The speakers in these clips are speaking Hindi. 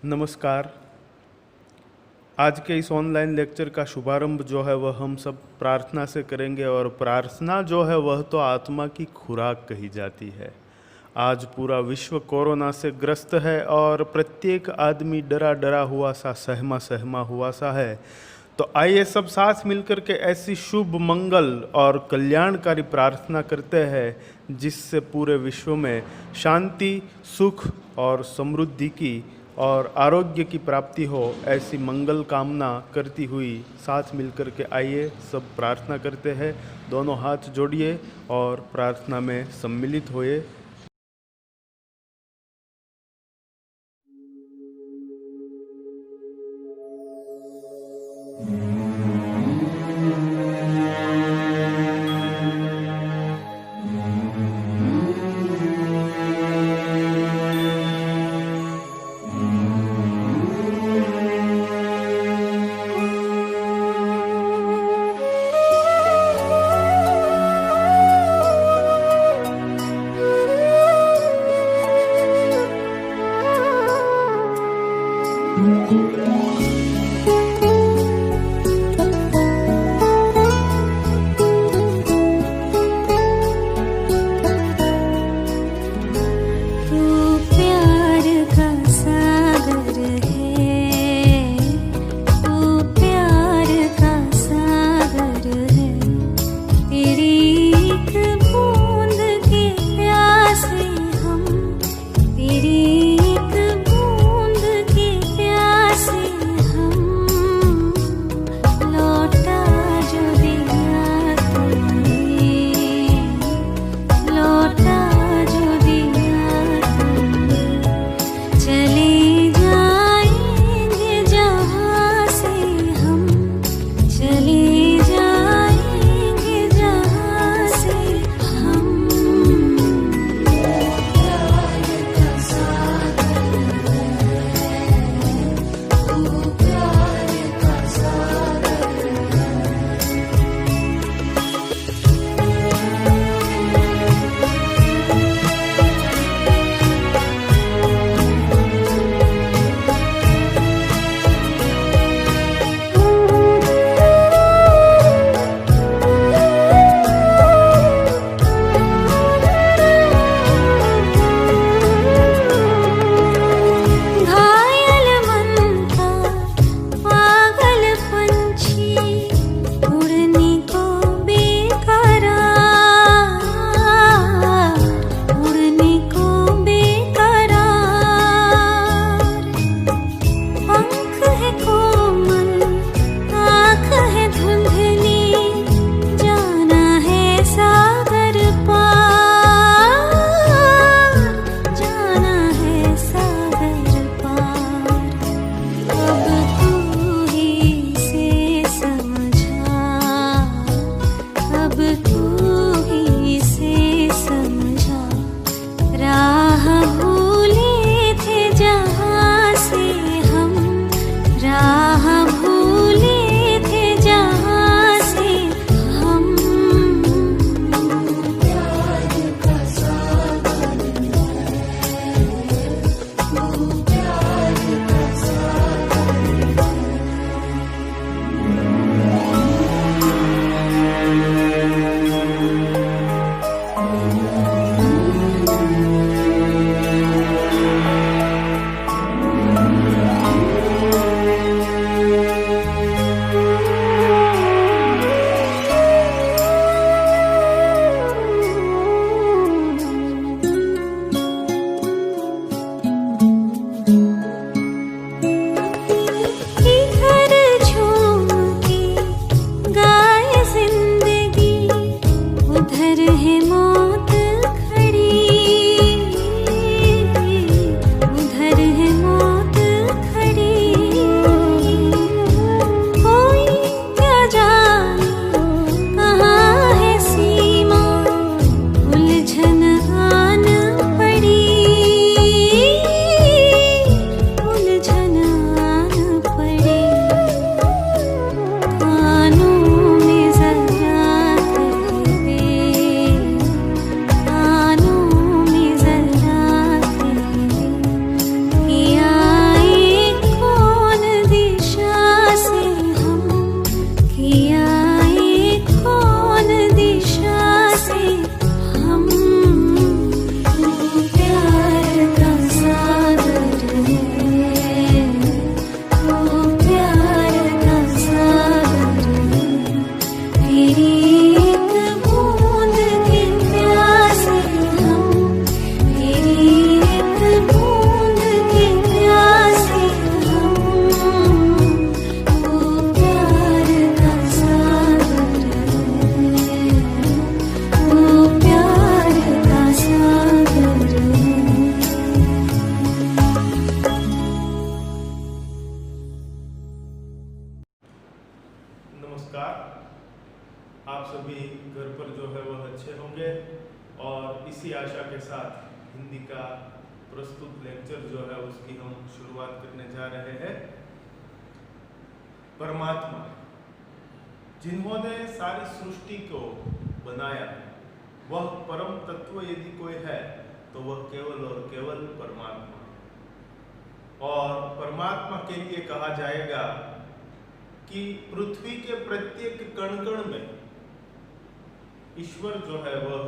नमस्कार। आज के इस ऑनलाइन लेक्चर का शुभारंभ जो है वह हम सब प्रार्थना से करेंगे और प्रार्थना जो है वह तो आत्मा की खुराक कही जाती है। आज पूरा विश्व कोरोना से ग्रस्त है और प्रत्येक आदमी डरा डरा हुआ सा सहमा हुआ सा है। तो आइए सब साथ मिलकर के ऐसी शुभ मंगल और कल्याणकारी प्रार्थना करते हैं जिससे पूरे विश्व में शांति, सुख और समृद्धि की और आरोग्य की प्राप्ति हो। ऐसी मंगल कामना करती हुई साथ मिलकर के आइए सब प्रार्थना करते हैं। दोनों हाथ जोड़िए और प्रार्थना में सम्मिलित होइए। तेरी एक बूंद की प्यासे हम नमस्कार। आप सभी घर पर जो है वह अच्छे होंगे और इसी आशा के साथ हिंदी का प्रस्तुत लेक्चर जो है उसकी हम शुरुआत करने जा रहे हैं। परमात्मा जिन्होंने सारी सृष्टि को बनाया, वह परम तत्व यदि कोई है तो वह केवल और केवल परमात्मा। और परमात्मा के लिए कहा जाएगा कि पृथ्वी के प्रत्येक कण कण में ईश्वर जो है वह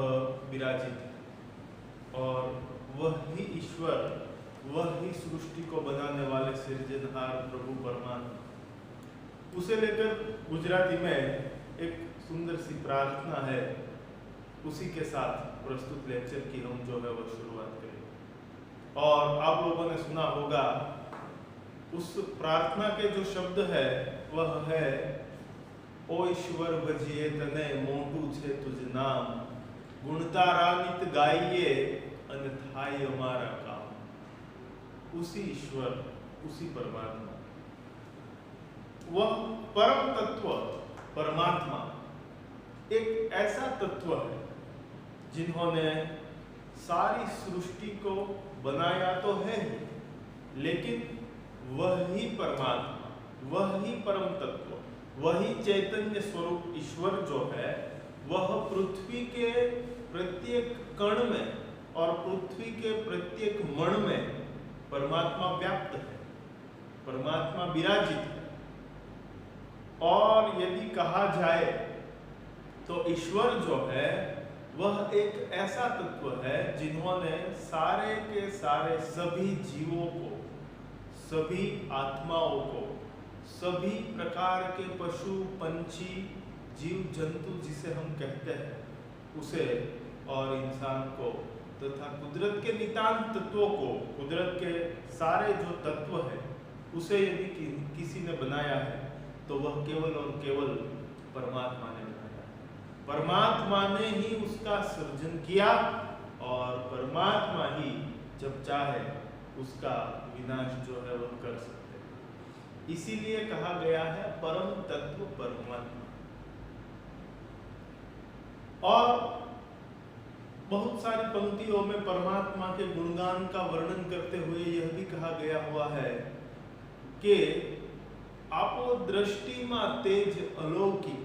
विराजित है और वह ही ईश्वर, वह ही सृष्टि को बनाने वाले सृजनहार प्रभु परमात्मा। उसे लेकर गुजराती में एक सुंदर सी प्रार्थना है, उसी के साथ प्रस्तुत लेक्चर की हम जो है वह शुरुआत करेंगे। और आप लोगों ने सुना होगा उस प्रार्थना के जो शब्द है वह है, ओ ईश्वर भजिए तने मोटू छे तुझ नाम, गुणतारानित गाइए अन्यथाय हमारा काम। उसी ईश्वर, उसी परमात्मा, वह परम तत्व परमात्मा एक ऐसा तत्व है जिन्होंने सारी सृष्टि को बनाया तो है ही, लेकिन वही परमात्मा, वही परम तत्व, वही चैतन्य स्वरूप ईश्वर जो है वह पृथ्वी के प्रत्येक कण में और पृथ्वी के प्रत्येक मण में परमात्मा व्याप्त है, परमात्मा विराजित है। और यदि कहा जाए तो ईश्वर जो है वह एक ऐसा तत्व है जिन्होंने सारे के सारे सभी जीवों को, सभी आत्माओं को, सभी प्रकार के पशु पंछी जीव जंतु जिसे हम कहते हैं उसे और इंसान को तथा कुदरत के नितांत तत्वों को, कुदरत के सारे जो तत्व है उसे यदि किसी ने बनाया है तो वह केवल और केवल परमात्मा ने बनाया। परमात्मा ने ही उसका सृजन किया और परमात्मा ही जब चाहे उसका विनाश जो है वह कर सकते हैं। इसीलिए कहा गया है परम तत्व परमात्मा। और बहुत सारी पंक्तियों में परमात्मा के गुणगान का वर्णन करते हुए यह भी कहा गया हुआ है कि आपो दृष्टि में तेज अलौकिक,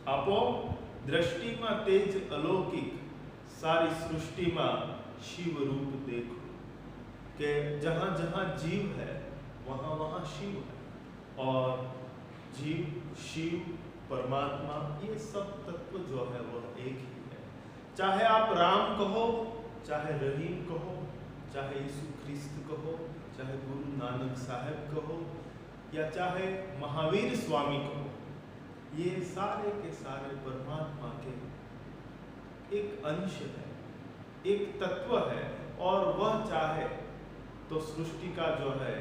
आपो दृष्टि में तेज अलौकिक, सारी सृष्टि में शिव रूप देखो। कि जहाँ जहाँ जीव है वहाँ वहाँ शिव है और जीव, शिव, परमात्मा ये सब तत्व जो है वह एक ही है। चाहे आप राम कहो, चाहे रहीम कहो, चाहे यीशु ख्रिस्त कहो, चाहे गुरु नानक साहब कहो या चाहे महावीर स्वामी कहो, ये सारे के सारे परमात्मा के एक अंश है, एक तत्व है। और वह चाहे तो सृष्टि का जो है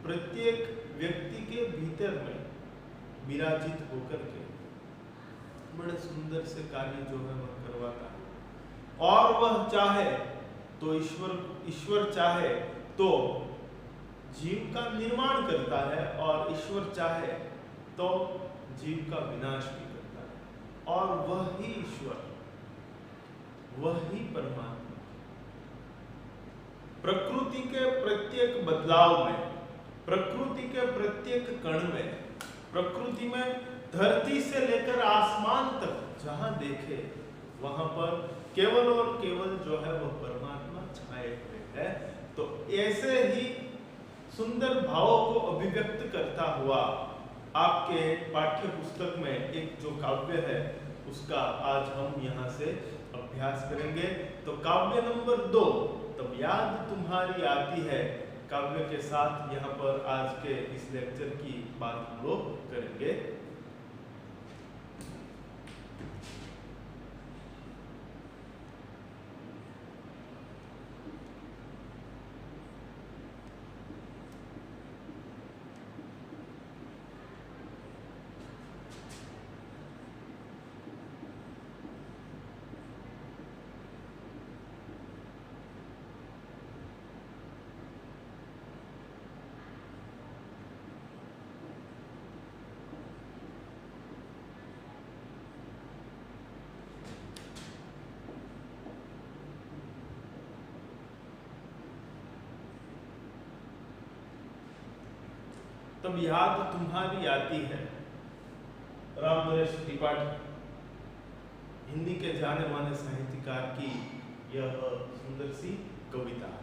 प्रत्येक व्यक्ति के भीतर में विराजित होकर के बड़े सुंदर से कार्य जो है वह करवाता है। और वह चाहे तो ईश्वर चाहे तो जीव का निर्माण करता है और ईश्वर चाहे तो जीव का विनाश भी करता है। और वही ईश्वर, वही परमात्मा प्रकृति के प्रत्येक बदलाव में, प्रकृति के प्रत्येक कण में, प्रकृति में धरती से लेकर आसमान तक जहां देखे वहां पर केवल और केवल जो है वह परमात्मा छाए हुए है। तो ऐसे ही सुंदर भावों को अभिव्यक्त करता हुआ आपके पाठ्य पुस्तक में एक जो काव्य है उसका आज हम यहाँ से अभ्यास करेंगे। तो काव्य नंबर 2, तब याद तुम्हारी आती है, काव्य के साथ यहाँ पर आज के इस लेक्चर की बात हम लोग करेंगे। तब याद तुम्हारी आती है। रामनरेश त्रिपाठी, हिंदी के जाने माने साहित्यकार की यह सुंदर सी कविता है।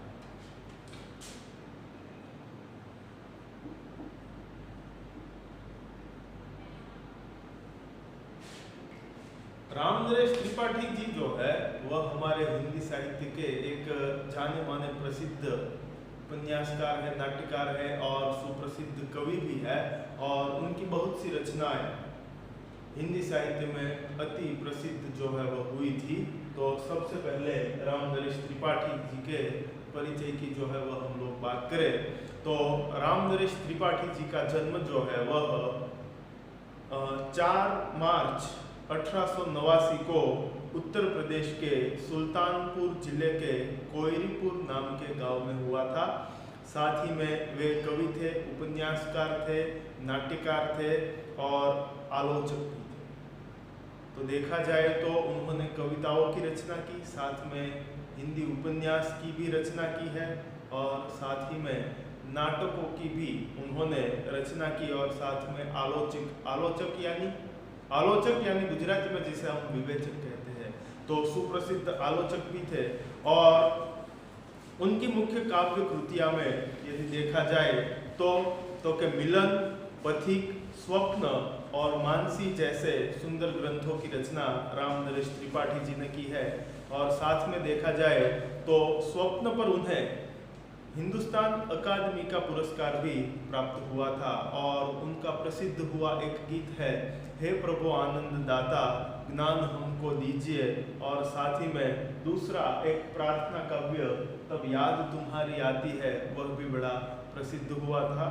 रामनरेश त्रिपाठी जी जो है वह हमारे हिंदी साहित्य के एक जाने माने प्रसिद्ध उपन्यासकार है, नाट्यकार है और सुप्रसिद्ध कवि भी है। और उनकी बहुत सी रचनाएं हिंदी साहित्य में अति प्रसिद्ध जो है वह हुई थी। तो सबसे पहले रामनरेश त्रिपाठी जी के परिचय की जो है वह हम लोग बात करें तो रामनरेश त्रिपाठी जी का जन्म जो है वह 4 मार्च 1889 को उत्तर प्रदेश के सुल्तानपुर जिले के कोयरीपुर नाम के गांव में हुआ था। साथ ही में वे कवि थे, उपन्यासकार थे, नाट्यकार थे और आलोचक भी थे। तो देखा जाए तो उन्होंने कविताओं की रचना की, साथ में हिंदी उपन्यास की भी रचना की है और साथ ही में नाटकों की भी उन्होंने रचना की और साथ में आलोचक यानी गुजराती में जिसे हम विवेचक कहते हैं, तो सुप्रसिद्ध आलोचक भी थे। और उनकी मुख्य काव्य कृतियां में यदि देखा जाए तो के मिलन, पथिक, स्वप्न और मानसी जैसे सुंदर ग्रंथों की रचना रामनरेश त्रिपाठी जी ने की है। और साथ में देखा जाए तो स्वप्न पर उन्हें हिंदुस्तान अकादमी का पुरस्कार भी प्राप्त हुआ था। और उनका प्रसिद्ध हुआ एक गीत है, हे प्रभु आनंद दाता ज्ञान हमको दीजिए। और साथ ही में दूसरा एक प्रार्थना काव्य तब याद तुम्हारी आती है, वह भी बड़ा प्रसिद्ध हुआ था।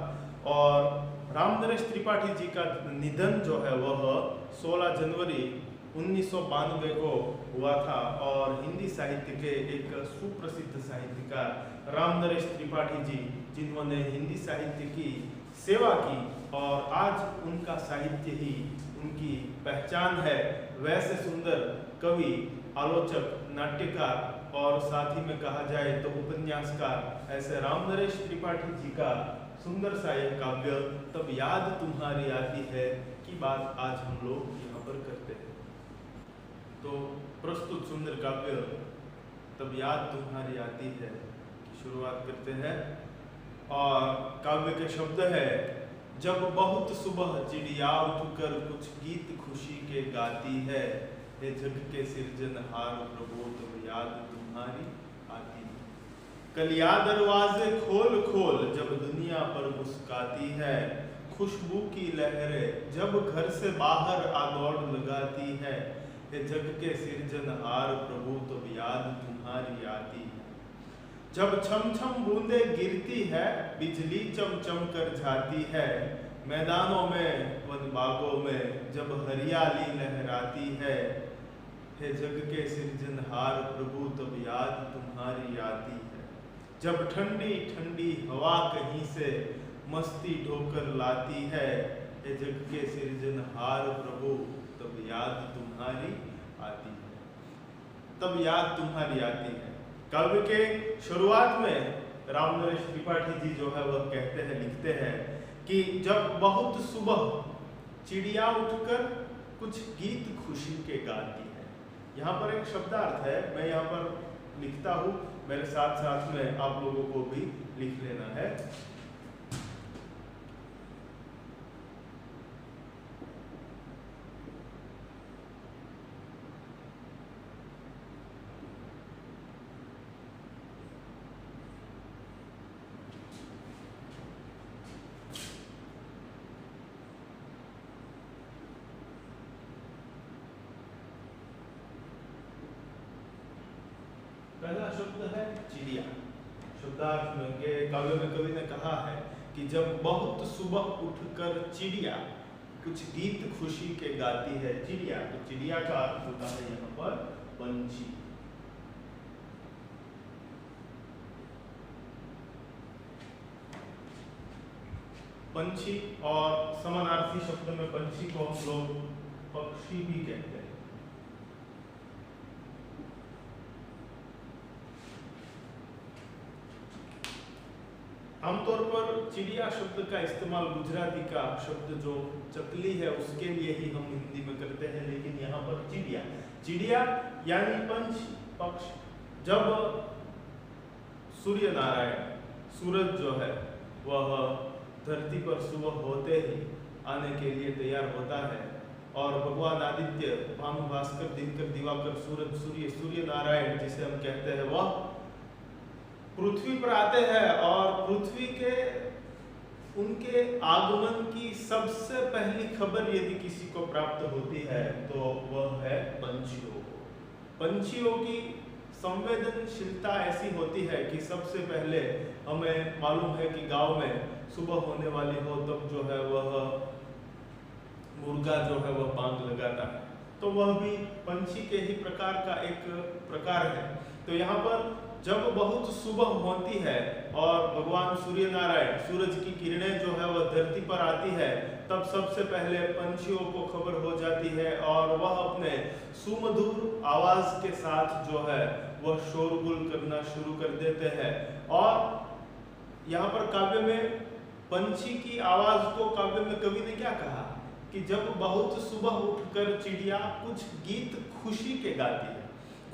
और रामनरेश त्रिपाठी जी का निधन जो है वह 16 जनवरी 1992 को हुआ था। और हिंदी साहित्य के एक सुप्रसिद्ध साहित्यकार रामनरेश त्रिपाठी जी, जिन्होंने हिंदी साहित्य की सेवा की और आज उनका साहित्य ही उनकी पहचान है, वैसे सुंदर कवि, आलोचक, नाट्यकार और साथ ही में कहा जाए तो उपन्यासकार, ऐसे रामनरेश त्रिपाठी जी का सुंदर सा यह काव्य तब याद तुम्हारी आती है की बात आज हम लोग यहाँ पर करते हैं। तो प्रस्तुत सुंदर काव्य तब याद तुम्हारी आती है की शुरुआत करते हैं। और काव्य के शब्द है, जब बहुत सुबह चिड़िया उठकर कुछ गीत खुशी के गाती है, हे जग के सिरजनहार प्रभु तब याद तुम्हारी आती है। कलिया दरवाजे खोल खोल जब दुनिया पर मुस्काती है, खुशबू की लहरें जब घर से बाहर आ दौड़ लगाती है, हे जग के सिरजनहार प्रभु तब याद तुम्हारी आती है। जब छम छम बूंदे गिरती है, बिजली चमचम कर जाती है, मैदानों में वन बागों में जब हरियाली लहराती है, हे जग के सिरजनहार प्रभु तब याद तुम्हारी आती है। जब ठंडी ठंडी हवा कहीं से मस्ती ढोकर लाती है, हे जग के सिरजनहार प्रभु तब याद तुम्हारी आती है। तब याद तुम्हारी आती है। काव्य के शुरुआत में रामनरेश त्रिपाठी जी जो है वह कहते हैं, लिखते हैं कि जब बहुत सुबह चिड़िया उठकर कुछ गीत खुशी के गाती है। यहाँ पर एक शब्दार्थ है, मैं यहाँ पर लिखता हूँ, मेरे साथ साथ में आप लोगों को भी लिख लेना है। पहला शब्द है चिड़िया। शब्दार्थ में के काव्य में कवि ने कहा है कि जब बहुत सुबह उठकर चिड़िया कुछ गीत खुशी के गाती है। चिड़िया, तो चिड़िया का अर्थ होता है यहाँ पर पंछी। पंछी और समानार्थी शब्द में पंछी को हम लोग पक्षी भी कहते हैं। आमतौर तौर पर चिड़िया शब्द का इस्तेमाल गुजराती का शब्द जो चकली है उसके लिए ही हम हिंदी में करते हैं, लेकिन यहाँ पर चिड़िया, चिड़िया यानी पंछी, पक्षी। जब सूर्य नारायण, सूरज जो है वह धरती पर सुबह होते ही आने के लिए तैयार होता है और भगवान आदित्य, भानु, भास्कर, दिनकर, दिवाकर, सूरज, सूर्य नारायण जिसे हम कहते हैं वह पृथ्वी पर आते हैं और पृथ्वी के उनके आगमन की सबसे पहली खबर यदि किसी को प्राप्त होती है तो वह है पंछियों को। पंछियों की संवेदनशीलता ऐसी होती है कि सबसे पहले हमें मालूम है कि गांव में सुबह होने वाली हो तब जो है वह मुर्गा जो है वह पांख लगाता है, तो वह भी पंछी के ही प्रकार का एक प्रकार है। तो यहाँ पर जब बहुत सुबह होती है और भगवान सूर्य नारायण, सूरज की किरणें जो है वह धरती पर आती है, तब सबसे पहले पंछियों को खबर हो जाती है और वह अपने सुमधुर आवाज के साथ जो है वह शोरगुल करना शुरू कर देते हैं। और यहाँ पर काव्य में पंछी की आवाज को काव्य में कवि ने क्या कहा कि जब बहुत सुबह उठकर चिड़िया कुछ गीत खुशी के गाती है,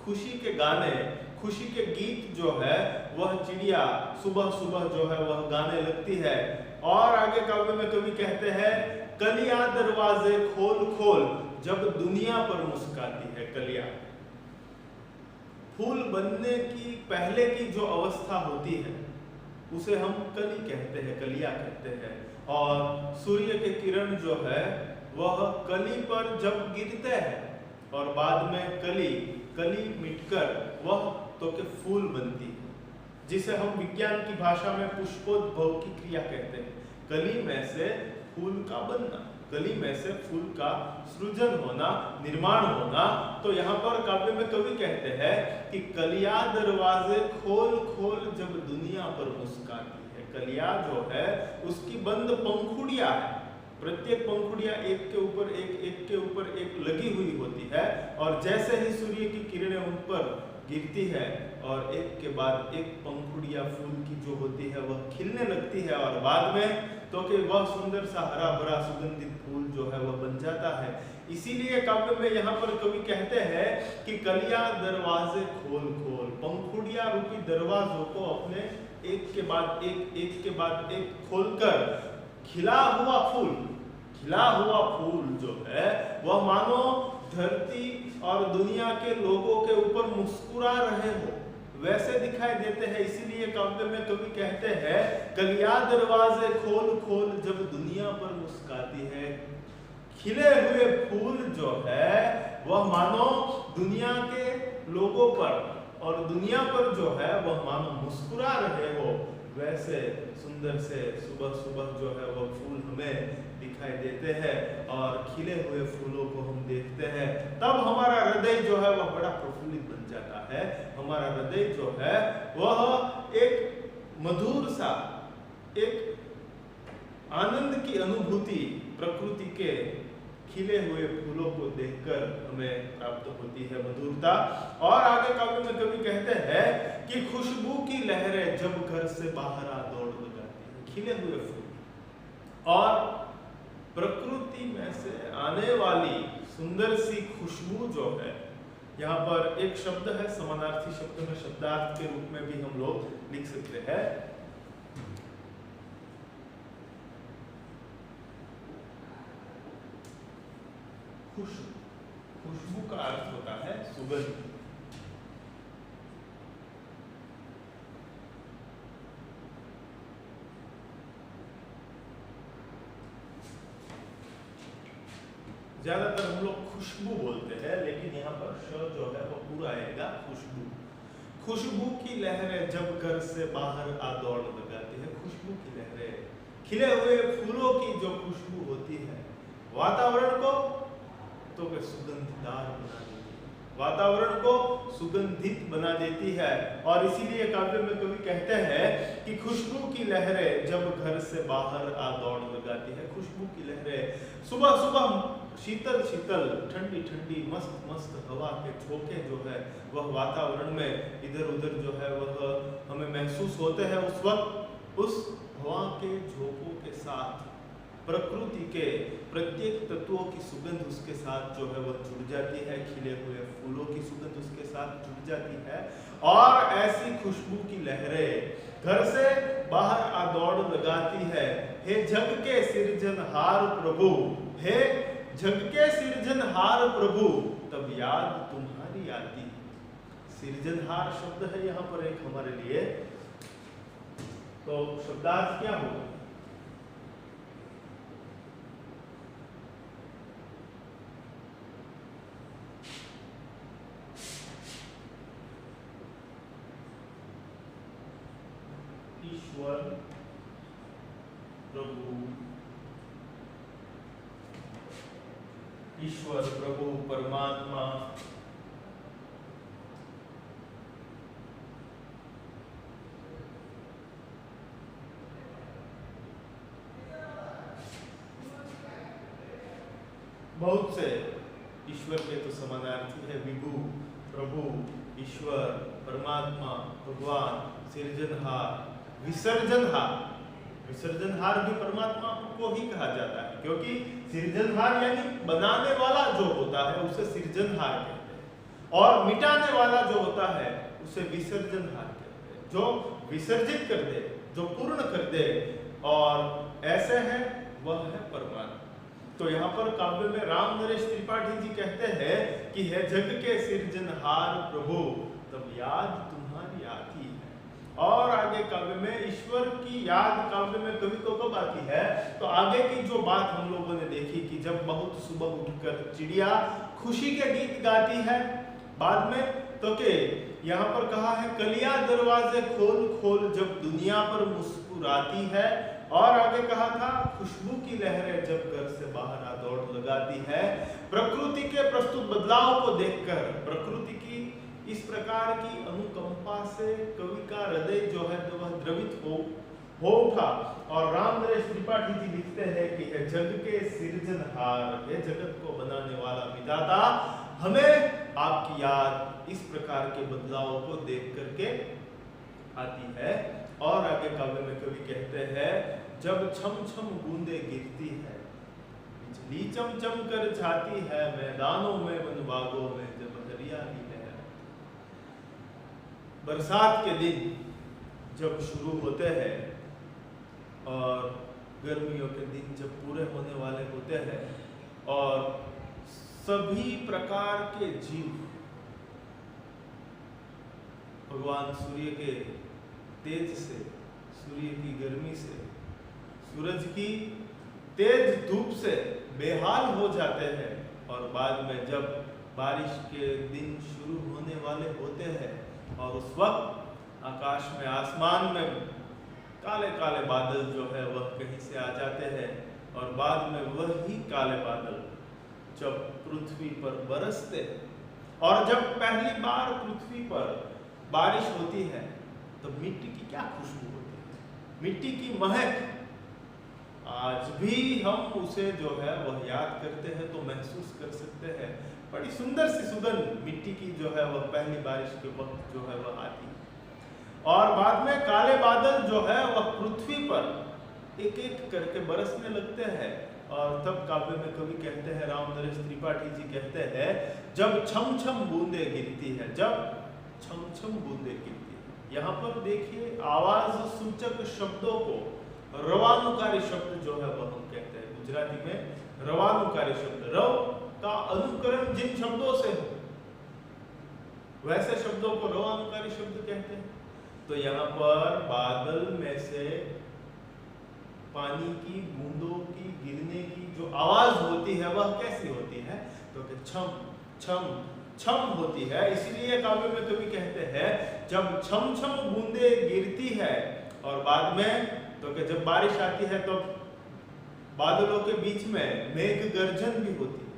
खुशी के गाने, खुशी के गीत जो है वह चिड़िया सुबह सुबह जो है वह गाने लगती है। और आगे काव्य में कवि कहते हैं, कलियां दरवाजे खोल खोल जब दुनिया पर मुस्काती है। कलियां, फूल बनने की पहले की जो अवस्था होती है उसे हम कली कहते हैं, कलियां कहते हैं। और सूर्य के किरण जो है वह कली पर जब गिरते हैं और बाद में कली मिटकर वह तो के फूल बनती है, जिसे हम विज्ञान की भाषा में पुष्पोद्भव की क्रिया कहते हैं। कली में से फूल का बनना, कली में से फूल का सृजन होना, निर्माण होना। तो यहाँ पर काव्य में कवि कहते हैं कि कलियां दरवाजे खोल खोल जब दुनिया पर मुस्काती है। कलियां जो है उसकी बंद पंखुड़ियां है, प्रत्येक पंखुड़ियां एक के ऊपर एक लगी हुई होती है और जैसे ही सूर्य की किरणें उन पर गिरती है और एक के बाद एक पंखुड़िया फूल की जो होती है वह खिलने लगती है और बाद में तो कि वह सुंदर सा हरा भरा सुगंधित फूल जो है वह बन जाता है। इसीलिए काव्य में यहाँ पर कवि कहते हैं कि कलियां दरवाजे खोल खोल, पंखुड़िया रूपी दरवाजों को अपने एक के बाद एक खोलकर खिला हुआ फूल जो है वह मानो धरती और दुनिया के लोगों के ऊपर मुस्कुरा रहे हो वैसे दिखाई देते हैं। इसीलिए काव्य में कवि कहते हैं, कलियां दरवाजे खोल खोल जब दुनिया पर मुस्काती है। खिले हुए फूल जो है वह मानो दुनिया के लोगों पर और दुनिया पर जो है वह मानो मुस्कुरा रहे हो, वैसे सुंदर से सुबह सुबह जो है वह फूल हमें दिखाई देते हैं और खिले हुए फूलों को हम देखते हैं। तब हमारा हृदय जो है वह बड़ा प्रफुल्लित बन जाता है। हमारा हृदय जो है वह एक मधुर सा, एक आनंद की अनुभूति प्रकृति के खिले हुए फूलों को देखकर हमें प्राप्त होती है, मधुरता। और आगे काव्य में कवि कहते हैं कि खुशबू की लहरें जब घर से बाहर आ दौड़ लगाती है। खिले हुए फूल और प्रकृति में से आने वाली सुंदर सी खुशबू जो है, यहाँ पर एक शब्द है समानार्थी शब्द में शब्दार्थ के रूप में भी हम लोग लिख सकते हैं। खुशबू का अर्थ होता है सुगंध। ज्यादातर हम लोग खुशबू बोलते हैं, लेकिन यहाँ पर श जो है वो पूरा आएगा खुशबू। खुशबू की लहरें जब घर से बाहर आ दौड़ लगाती है। खुशबू की लहरें, खिले हुए फूलों की जो खुशबू होती है वातावरण को तो वे सुगंधदार बना देती है, वातावरण को सुगंधित बना देती है। और इसीलिए काव्य में कवि कहते हैं कि खुशबू की लहरें जब घर से बाहर आ दौड़ लगाती है। खुशबू की लहरें सुबह सुबह शीतल शीतल, ठंडी ठंडी, मस्त मस्त हवा के झोंके जो है वह वातावरण में इधर उधर जो है वह हमें महसूस होते हैं। उस वक्त उस हवा के झोंकों के साथ प्रकृति के प्रत्येक तत्वों की सुगंध उसके साथ जो है वह जुड़ जाती है, खिले हुए फूलों की सुगंध उसके साथ जुड़ जाती है और ऐसी खुशबू की लहरें घर से बाहर आ दौड़ लगाती है। हे जग के सृजनहार प्रभु, हे जग के सृजनहार प्रभु, तब याद तुम्हारी आती है। सृजनहार शब्द है यहाँ पर एक हमारे लिए, तो शब्दार्थ क्या होगा? ईश्वर प्रभु, ईश्वर प्रभु परमात्मा, बहुत से ईश्वर के तो समानार्थी है विभु, प्रभु, ईश्वर, परमात्मा, भगवान, सृजनहार, विसर्जनहार। विसर्जनहार भी परमात्मा को ही कहा जाता है, क्योंकि सृजनहार यानी बनाने वाला जो होता है उसे सृजनहार कहते हैं, और मिटाने वाला जो होता है उसे विसर्जनहार कहते हैं। जो विसर्जित कर दे, जो पूर्ण कर दे, और ऐसे है वह है परमात्मा। तो यहाँ पर काव्य में राम नरेश त्रिपाठी जी कहते हैं कि है जग के सृजनहार प्रभु, तब याद तुम्हारी आती है। और आगे काव्य में ईश्वर की याद काव्य में कवि को कब आती है? तो आगे की जो बात हम लोगों ने देखी कि जब बहुत सुबह उठकर चिड़िया खुशी के गीत गाती है, बाद में तो के यहाँ पर कहा है कलियां दरवाजे खोल खोल जब दुनिया पर मुस्कुराती है, और आगे कहा था खुशबू की लहरें जब घर से बाहर आ दौड़ लगाती है। प्रकृति के प्रस्तुत बदलाव को देखकर, प्रकृति की इस प्रकार की अनुकंपा से कवि का हृदय जो है वह द्रवित हो उठा, और राम नरेश त्रिपाठी जी लिखते हैं कि है जग के सृजनहार, है जगत को बनाने वाला विधाता, हमें आपकी याद इस प्रकार के बदलावों को देख करके आती है। और आगे काव्य में कवि कहते हैं जब छम छम बूंदे गिरती है, बिजली चमचम कर जाती है, मैदानों में वनबागों में जब हरियाली है। बरसात के दिन जब शुरू होते हैं और गर्मियों के दिन जब पूरे होने वाले होते हैं, और सभी प्रकार के जीव भगवान सूर्य के तेज से, सूर्य की गर्मी से, सूरज की तेज धूप से बेहाल हो जाते हैं, और बाद में जब बारिश के दिन शुरू होने वाले होते हैं और उस वक्त आकाश में, आसमान में काले काले बादल जो है वह कहीं से आ जाते हैं, और बाद में वही काले बादल जब पृथ्वी पर बरसते, और जब पहली बार पृथ्वी पर बारिश होती है तो मिट्टी की क्या खुशबू होती है, मिट्टी की महक। आज भी हम उसे जो है वह याद करते हैं तो महसूस कर सकते हैं, बड़ी सुंदर सी सुगंध मिट्टी की जो है वह पहली बारिश के वक्त जो है वह आती है। और बाद में काले बादल जो है वह पृथ्वी पर एक एक करके बरसने लगते हैं, और तब काव्य में कवि कहते हैं, राम नरेश त्रिपाठी जी कहते हैं जब छम छम बूंदे गिरती है, जब छम छम बूंदे गिरती है। यहाँ पर देखिए आवाज सूचक शब्दों को रवानुकारी शब्द जो है वह हम कहते हैं, गुजराती में रवानुकारी शब्द, रव का अनुकरण जिन शब्दों से हो वैसे शब्दों को रवानुकारी शब्द कहते हैं। तो यहाँ पर बादल में से पानी की बूंदों की गिरने की जो आवाज होती है वह कैसी होती है? तो कि छम छम छम होती है। इसीलिए काव्य में कवि कहते हैं जब छम छम बूंदे गिरती है, और बाद में तो कि जब बारिश आती है तो बादलों के बीच में मेघ गर्जन भी होती है,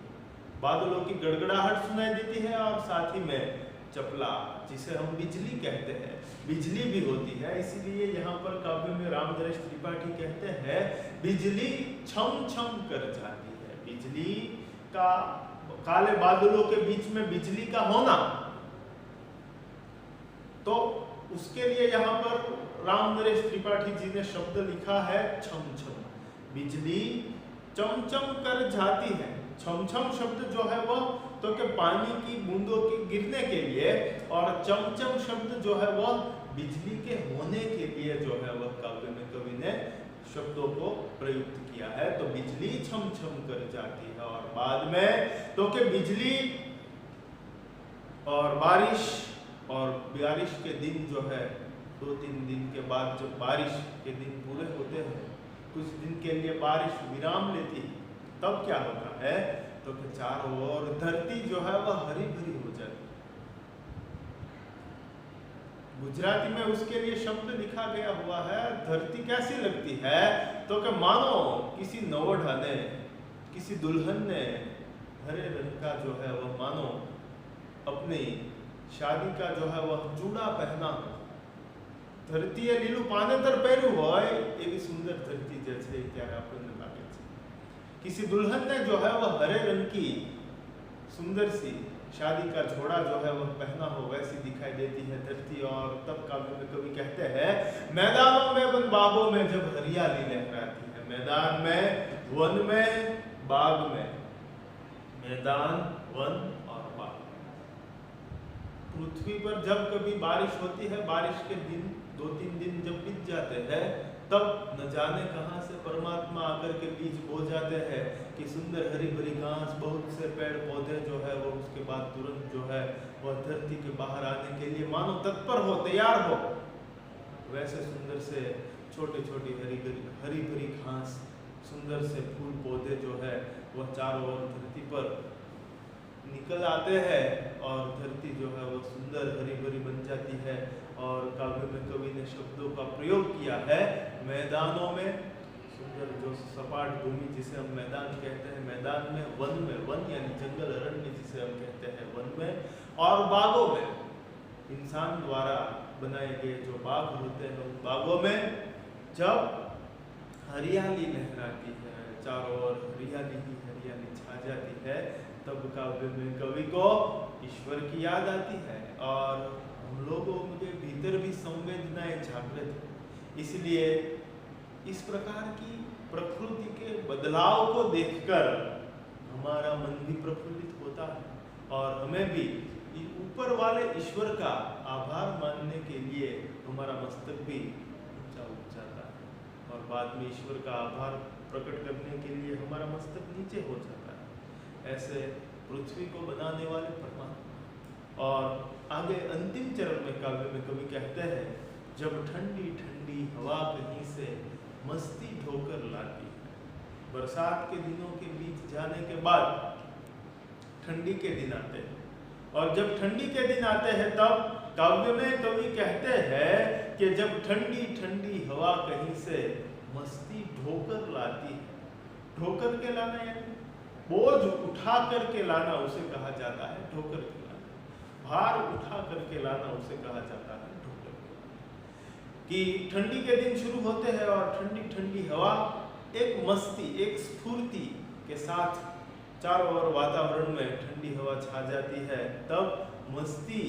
बादलों की गड़गड़ाहट सुनाई देती है, और साथ ही में चपला, जिसे हम बिजली कहते हैं, बिजली भी होती है। इसीलिए यहाँ पर काव्य में राम नरेश त्रिपाठी कहते हैं बिजली छम छम कर जाती है। बिजली का, काले बादलों के बीच में बिजली का होना, तो उसके लिए यहाँ पर राम नरेश त्रिपाठी जी ने शब्द लिखा है छम छम। बिजली चमचम कर जाती है। छम छम शब्द जो है वह तो कि पानी की बूंदों के गिरने के लिए, और चमचम शब्द जो है वह बिजली के होने के लिए जो है वह काव्य में कवि ने शब्दों को प्रयुक्त किया है। तो बिजली छम छम कर जाती है, और बाद में तो कि बिजली और बारिश के दिन जो है 2-3 दिन के बाद जब बारिश के दिन पूरे होते हैं, कुछ दिन के लिए बारिश विराम लेती है, तब क्या होता है तो कि चारों ओर धरती जो है वह हरी भरी हो जाती है। गुजराती में उसके लिए शब्द लिखा गया हुआ है, धरती कैसी लगती है तो कि मानो किसी नवोढ़ा ने, किसी दुल्हन ने हरे रंग का जो है वह मानो अपनी शादी का जो है वह चूड़ा पहना हो। धरती એ લીલું પાનેતર પહેર્યું હોય એવી સુંદર ધરતી જે છે ત્યારે આપણને લાગે છે। किसी दुल्हन ने जो है वह हरे रंग की सुंदर सी शादी का जोड़ा जो है वह पहना हो, वैसी दिखाई देती है धरती। और तब काव्य में कवि कहते हैं, मैदानों में वन बागों में जब हरियाली लहराती है। मैदान में, वन में, बाग में। मैदान, वन और बाग। पृथ्वी पर जब कभी बारिश होती है, बारिश के दिन 2-3 दिन जब बीत जाते हैं, तब न जाने कहां से परमात्मा आकर के बीज बो जाते हैं कि सुंदर हरी भरी घास, बहुत से पेड़ पौधे जो है वो उसके बाद तुरंत जो है वह धरती के बाहर आने के लिए मानो तत्पर हो, तैयार हो। वैसे सुंदर से छोटे छोटे हरी भरी घास, सुंदर से फूल पौधे जो है वह चारों ओर धरती पर निकल आते हैं, और धरती जो है वह सुंदर हरी भरी बन जाती है। और काव्य में कवि ने शब्दों का प्रयोग किया है, मैदानों में, सुंदर जो सपाट भूमि जिसे हम मैदान कहते हैं, मैदान में, वन यानी जंगल अरण्य जिसे हम कहते हैं वन में, और बागों में, इंसान द्वारा बनाए गए जो बाग होते हैं उन बागों में जब हरियाली लहराती है, चारों ओर हरियाली ही हरियाली छा जाती है, तब काव्य में कवि को ईश्वर की याद आती है। और हम लोगों के भीतर भी संवेदनाएं जागृत है। इसलिए इस प्रकार की प्रकृति के बदलाव को देखकर हमारा मन भी प्रफुल्लित होता है, और हमें भी ऊपर वाले ईश्वर का आभार मानने के लिए हमारा मस्तक भी ऊंचा उठ जाता है, और बाद में ईश्वर का आभार प्रकट करने के लिए हमारा मस्तक नीचे हो जाता है। ऐसे पृथ्वी को बनाने वाले परमात्मा। और आगे अंतिम चरण में काव्य में कवि कहते हैं, जब ठंडी ठंडी हवा कहीं से मस्ती ढोकर लाती है। बरसात के दिनों के बीत जाने के बाद ठंडी के दिन आते हैं, और जब ठंडी के दिन आते हैं तब काव्य में कवि कहते हैं कि जब ठंडी ठंडी हवा कहीं से मस्ती ढोकर लाती है। ढोकर के लाना यानी बोझ उठा करके लाना उसे कहा जाता है ढोकर के लाना। भार उठा करके लाना उसे कहा जाता है ढोकर के लाना। कि ठंडी के दिन शुरू होते हैं और ठंडी ठंडी हवा एक मस्ती, एक स्फूर्ति के साथ चारों ओर वातावरण में ठंडी हवा छा जाती है। तब मस्ती,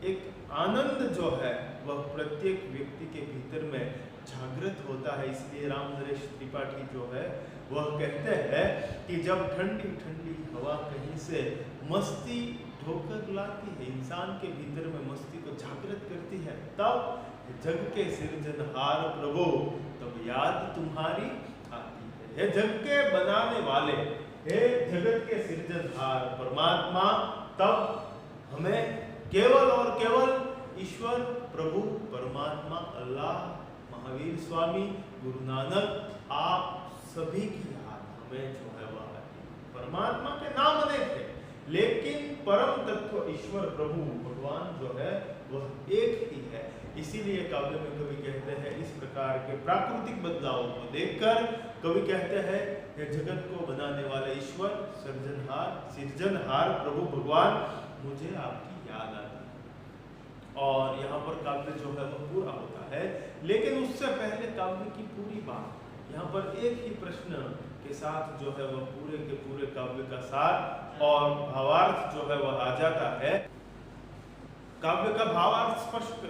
एक आनंद जो है वह प्रत्येक व्यक्ति के भीतर में जागृत होता है। इसलिए राम नरेश त्रिपाठी जो है वह कहते हैं कि जब ठंडी ठंडी हवा कहीं से मस्ती ढोकर लाती है, इंसान के भीतर में मस्ती को जागृत करती है, तब जग के सृजनहार प्रभु तब याद तुम्हारी आती है। हे जग के बनाने वाले, हे जगत के सृजनहार परमात्मा, तब हमें केवल और केवल ईश्वर, प्रभु, परमात्मा, अल्लाह, महावीर स्वामी, गुरु नानक, आप सभी की याद हमें जो है वह आती है। परमात्मा के नाम अनेक है, लेकिन परम तत्व ईश्वर, प्रभु, भगवान जो है वह एक ही है। इसीलिए काव्य में कवि कहते हैं, इस प्रकार के प्राकृतिक बदलावों को देखकर कवि कहते हैं, ये जगत को बनाने वाले ईश्वर, सृजनहार प्रभु भगवान, मुझे आपकी याद आती है। और यहाँ पर काव्य जो है वह पूरा होता है, लेकिन उससे पहले काव्य की पूरी बात, यहाँ पर एक ही प्रश्न के साथ जो है वह पूरे के पूरे काव्य का सार और भावार्थ जो है वह आ जाता है। काव्य का भावार्थ स्पष्ट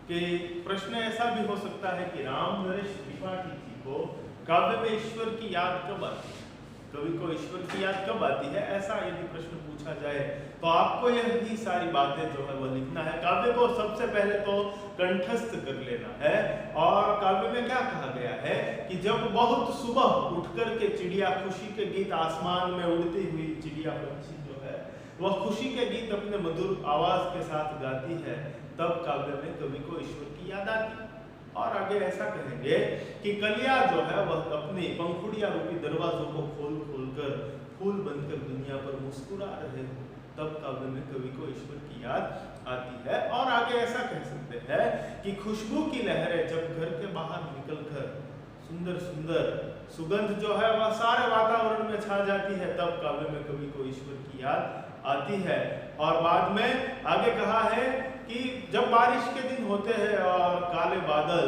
कि प्रश्न ऐसा भी हो सकता है कि राम नरेश त्रिपाठी जी को काव्य में ईश्वर की याद कब आती है, कवि को ईश्वर की याद कब आती है, ऐसा यदि प्रश्न पूछा जाए तो आपको यही सारी बातें जो है वो लिखना है। काव्य को सबसे पहले तो कंठस्थ कर लेना है। और काव्य में क्या कहा गया है कि जब बहुत सुबह उठ करके चिड़िया खुशी के गीत, आसमान में उड़ती हुई चिड़िया पंछी जो है वह खुशी के गीत अपने मधुर आवाज के साथ गाती है, तब काव्य में कवि को ईश्वर की याद आती है। और आगे ऐसा कहेंगे कि कलिया जो है वह अपनी पंखुड़िया रूपी दरवाजों को खोल खोल कर फूल बनकर दुनिया पर मुस्कुरा रहे हो, तब काव्य में कवि को ईश्वर की याद आती है। और आगे ऐसा कह सकते हैं कि खुशबू की लहरें जब घर के बाहर निकलकर सुंदर सुंदर सुगंध जो है वह सारे वातावरण में छा जाती है, तब काव्य में कवि को ईश्वर की याद आती है। और बाद में आगे कहा है कि जब बारिश के दिन होते हैं और काले बादल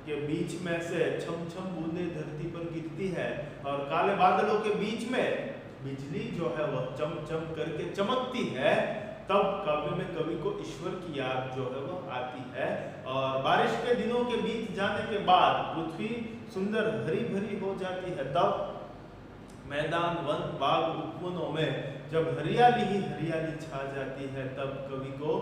के बीच में से छम छम बूंदें धरती पर गिरती है और काले बादलों के बीच में बिजली जो है वह चम चम करके चमकती है, तब काव्य में कवि को ईश्वर की याद जो है वह आती है। और बारिश के दिनों के बीत जाने के बाद पृथ्वी सुंदर हरी भरी हो जाती है, तब मैदान वन बाग उपवनों में जब हरियाली ही हरियाली छा जाती है, तब कवि को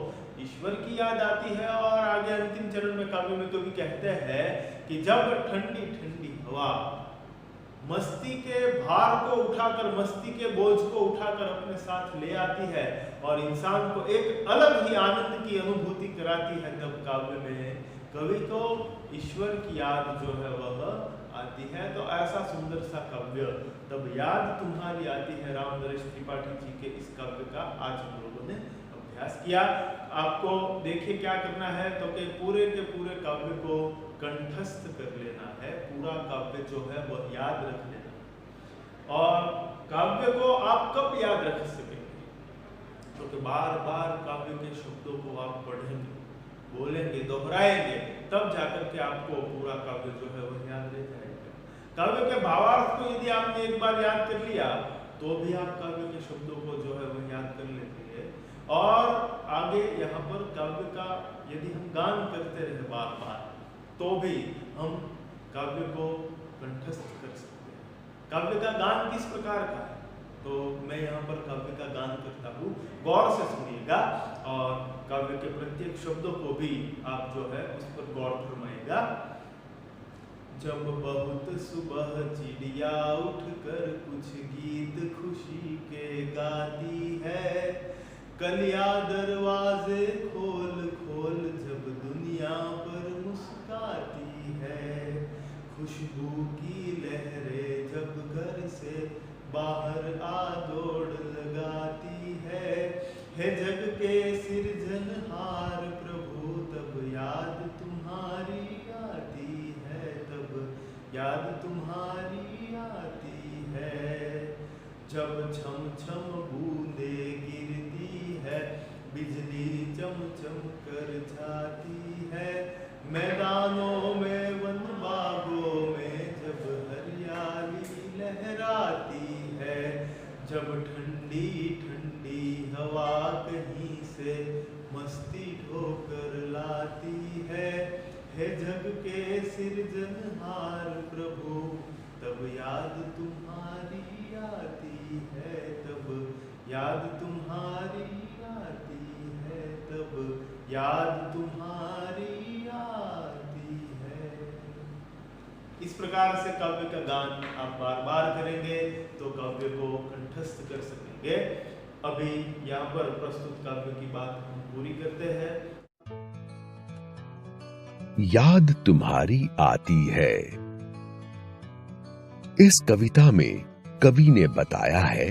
ईश्वर की याद आती है। और आगे अंतिम चरण में काव्य में कवि कहते हैं कि जब ठंडी ठंडी हवा मस्ती के भार को उठाकर, मस्ती के बोझ को उठाकर अपने साथ ले आती है और इंसान को एक अलग ही आनंद की अनुभूति कराती है, तब काव्य में कवि को ईश्वर की याद जो है वह आती है। तो ऐसा सुंदर सा काव्य तब याद तुम्हारी आती है राम नरेश त्रिपाठी जी के इस काव्य का आज हम लोगों ने अभ्यास किया। आपको देखिए क्या करना है तो कि पूरे के पूरे काव्य को कंठस्थ कर लेना है, पूरा काव्य जो है वह याद रख लेना। और काव्य को आप कब याद रख सकेंगे, तो कि बार बार काव्य के शब्दों को आप पढ़ेंगे, बोलेंगे, दोहराएंगे, तब जाकर के आपको पूरा काव्य जो है वह याद रह जाएगा। काव्य के भावार्थ को यदि आपने एक बार याद कर लिया तो भी आप काव्य के शब्दों को जो है वह याद कर लेते हैं। और आगे यहाँ पर काव्य का यदि हम गान करते रहे बार बार तो भी हम काव्य को कंठस्थ कर सकते हैं। काव्य का गान किस प्रकार का है, तो मैं यहाँ पर काव्य का गान करता हूँ, गौर से सुनिएगा और काव्य के प्रत्येक शब्दों को भी आप जो है उस पर गौर फरमाइएगा। जब बहुत सुबह चिड़िया उठकर कुछ गीत खुशी के गाती है, कलिया दरवाजे खोल खोल जब दुनिया पर मुस्काती है, खुशबू की लहरें जब घर से बाहर आ दौड़ लगाती है जग के सिरजनहार प्रभु तब याद तुम्हारी आती है, तब याद तुम्हारी आती है। जब छम छम बूंदे गिरती है, बिजली चम चम कर जाती है, मैदानों में वन बागों में जब हरियाली लहराती है, जब ठंडी ठंडी हवा कहीं से मस्ती ढोकर लाती है जग के सिरजनहार प्रभु तब याद तुम्हारी आती है, तब याद तुम्हारी आती है, तब याद तुम्हारी आती है। इस प्रकार से काव्य का गान आप बार बार करेंगे तो काव्य को कंठस्थ कर सकेंगे। अभी यहाँ पर प्रस्तुत काव्य की बात हम पूरी करते हैं। याद तुम्हारी आती है। इस कविता में कवि ने बताया है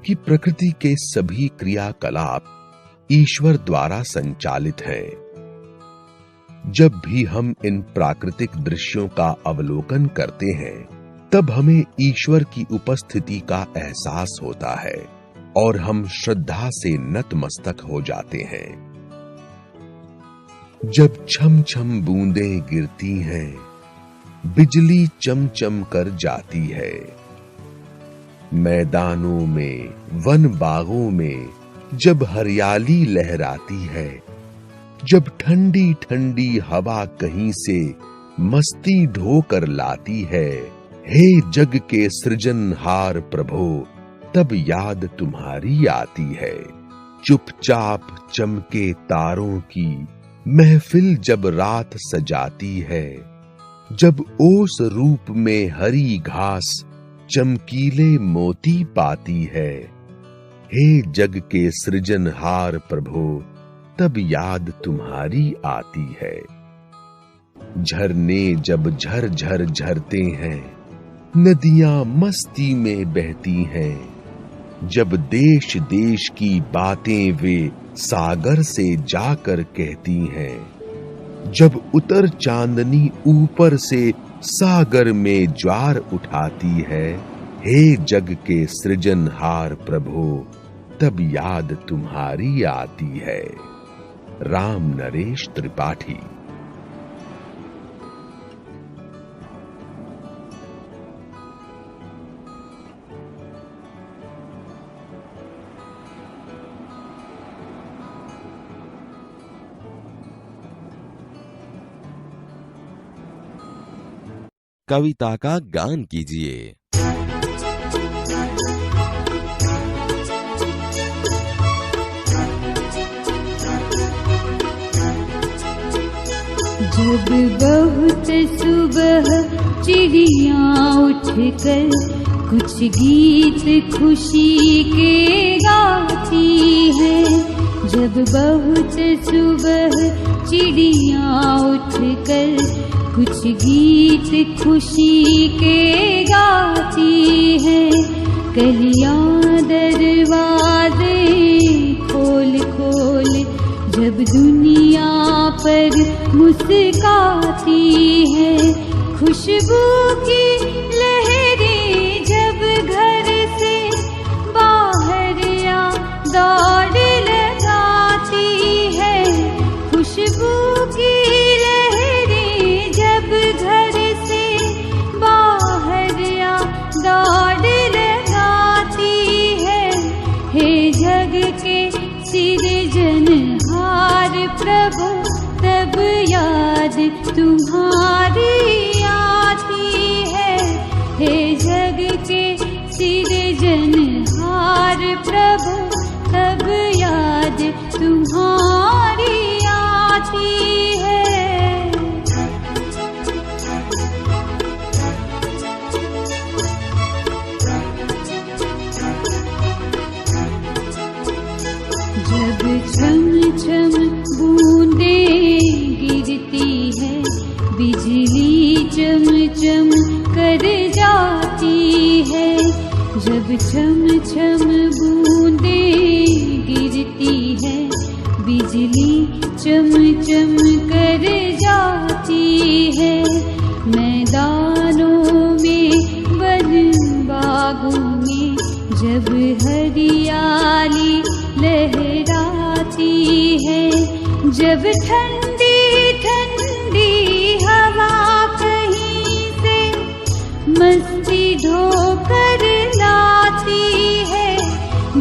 कि प्रकृति के सभी क्रियाकलाप ईश्वर द्वारा संचालित हैं। जब भी हम इन प्राकृतिक दृश्यों का अवलोकन करते हैं तब हमें ईश्वर की उपस्थिति का एहसास होता है और हम श्रद्धा से नतमस्तक हो जाते हैं। जब छम छम बूंदें गिरती हैं, बिजली चमचम कर जाती है, मैदानों में वन बागों में जब हरियाली लहराती है, जब ठंडी ठंडी हवा कहीं से मस्ती ढोकर लाती है, हे जग के सृजनहार प्रभो, तब याद तुम्हारी आती है। चुपचाप चमके तारों की महफिल जब रात सजाती है, जब ओस रूप में हरी घास चमकीले मोती पाती है, हे जग के सृजनहार प्रभो, तब याद तुम्हारी आती है। झरने जब झर झर झरते हैं, नदियां मस्ती में बहती हैं, जब देश देश की बातें वे सागर से जाकर कहती हैं, जब उतर चांदनी ऊपर से सागर में ज्वार उठाती है, हे जग के सृजनहार प्रभो, तब याद तुम्हारी आती है। राम नरेश त्रिपाठी। कविता का गान कीजिए। जब बहुत सुबह चिड़िया उठकर कुछ गीत खुशी के गाती है, जब बहुत सुबह चिड़िया उठकर कुछ गीत खुशी के गाती है, कलियां दरवाजे खोल खोल जब दुनिया पर मुस्काती है, खुशबू की लहरें जब घर से बाहर या दौड़ लगाती है, खुशबू की लहरें जब घर से बाहर या दौड़ लगाती है, हे जग के सृजनहार प्रभु, तब याद तुम्हारी आती है, हे जग के सृजनहार प्रभु, तब याद तुम्हारी आती है। जब छम छम बूंदें गिरती है, बिजली चम चम कर जाती है, जब छम छम बूंदें गिरती है, बिजली चम चम कर जाती है, मैदानों में वन बागों में जब हरियाली लहराती है, जब ठंडी ठंडी हवा कहीं से मस्ती ढोकर लाती है,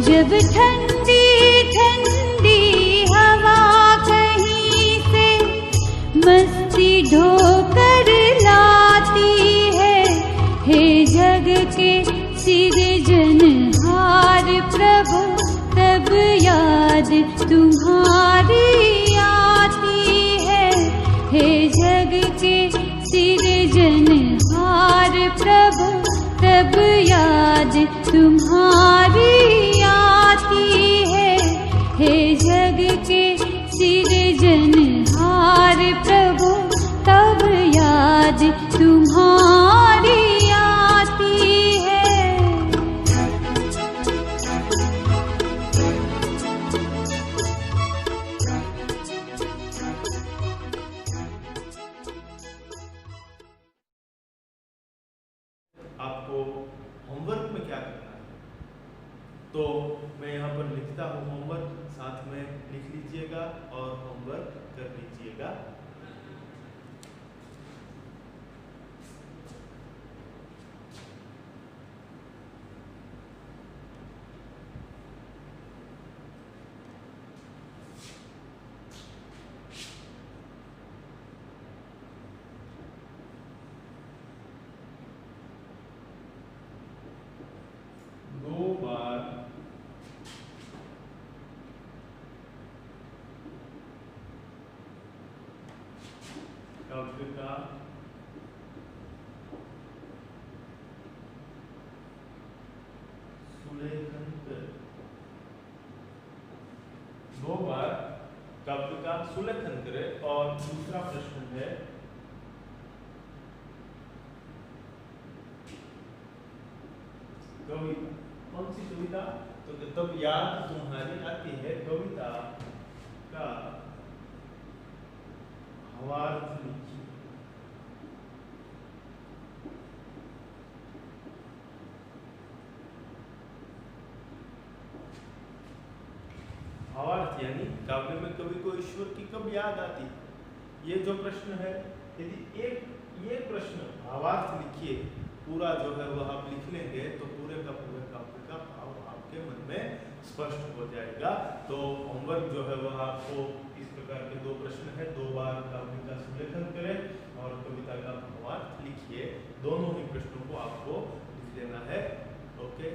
जब ठंडी ठंडी हवा कहीं से मस्ती ढोकर लाती है, हे जग के सृजनहार प्रभु, तब याद तुम्हारी आती है, हे जग के सृजनहार प्रभु, तब याद तुम्हारी आती है, हे जग के सृजनहार प्रभु, तब याद तुम्हारी आती है। आपको होमवर्क में क्या करना है, तो मैं यहाँ पर लिखता हूँ होमवर्क, साथ में लिख लीजिएगा और होमवर्क कर लीजिएगा। काव्य का सुलेखन करें। दो बार काव्य का सुलेखन करें। और दूसरा प्रश्न है कविता। कौन सी कविता? तो तब याद तुम्हारी आती है कविता का भावार्थ लिखिए। भावार्थ यानी काव्य में कवि को ईश्वर की कब याद आती है, ये जो प्रश्न है, यदि ये प्रश्न भावार्थ लिखिए पूरा जो है वह आप लिख लेंगे तो पूरे का पूरे काव्य का भाव आपके मन में स्पष्ट हो जाएगा। तो होमवर्क जो है वह आपको इस प्रकार के दो प्रश्न है, दो बार काव्य का सुलेखन करें और कविता का भावार्थ लिखिए। दोनों ही प्रश्नों को आपको लिख लेना है। ओके।